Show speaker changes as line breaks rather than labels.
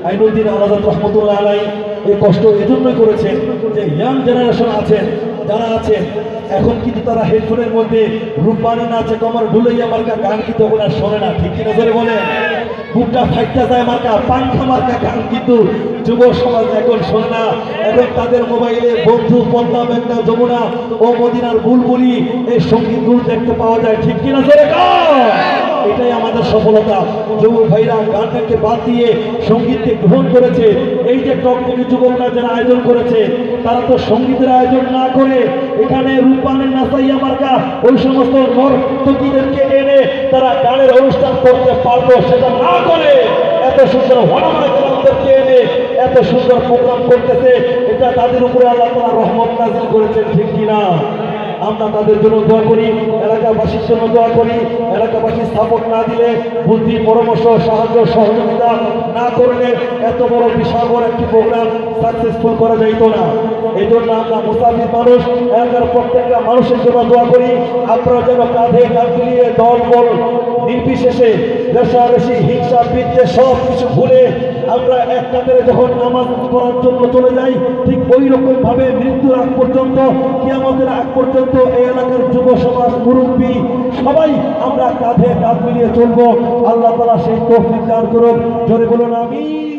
আইনুদ্দিন আলাদাত রহমতুল্লাহ আলাই এই কষ্ট এজন্যই করেছেন যে ইয়াং জেনারেশন আছেন যারা আছেন এখন কিন্তু তারা হেডফোনের মধ্যে রূপবানি নাচে কমর ঢুলাইয়া মার্কা গান কিন্তু এখন আর শোনে না, ঠিক কিনা ধরে বলে বুকটা ফাইটটা যায় মার্কা পাংখা মার্কা গান কিন্তু যুব সমাজ এখন শোনে না। এখন তাদের মোবাইলে বন্ধু, পদ্মা, মেঘনা, যমুনা ও মদিনার বুলবুলি এই সঙ্গীতগুলো দেখতে পাওয়া যায়, ঠিক কিনা ধরে। এটাই আমাদের সফলতা। যুব ভাইরা গানটাকে বাদ দিয়ে সঙ্গীতকে গ্রহণ করেছে। এই যে টকটকি যুবকরা যারা আয়োজন করেছে তারা তো সঙ্গীতের আয়োজন না করে এখানে রূপবানের নাচাইয়া মার্কা ওই সমস্ত নর্তকীদেরকে এনে তারা গানের অনুষ্ঠান করতে পারতো, সেটা না করে এত সুন্দর হনমাইদেরকে এনে এত সুন্দর প্রোগ্রাম করতেছে। এটা তাদের উপরে আল্লাহ তাআলা রহমত নাযিল করেছেন, ঠিক কিনা। আমরা তাদের জন্য দোয়া করি, এলাকাবাসীর জন্য দোয়া করি। এলাকাবাসী সাপোর্ট না দিলে, বুদ্ধি, পরামর্শ, সাহায্য, সহযোগিতা না করলে এত বড় বিশাল বড় একটি প্রোগ্রাম সাকসেসফুল করা যাইত না। এই জন্য আমরা মুসাফির মানুষ, এলাকার প্রত্যেকটা মানুষের জন্য দোয়া করি। আপনারা যেন কাঁধে কাঁধ মিলিয়ে দল বল নির্বিশেষে রেশারেশি, হিংসা, বিদ্বেষ সব কিছু ভুলে আমরা এক কাতারে যখন নামাজ পড়ার জন্য চলে যাই, ঠিক ওই রকম ভাবে মৃত্যুর আগ পর্যন্ত, কিয়ামতের আগ পর্যন্ত এই এলাকার যুব সমাজ, মুরব্বী সবাই আমরা কাঁধে কাঁধ মিলিয়ে চলবো। আল্লাহ তাআলা সেই তৌফিক দান করুন। জোরে বলুন আমিন।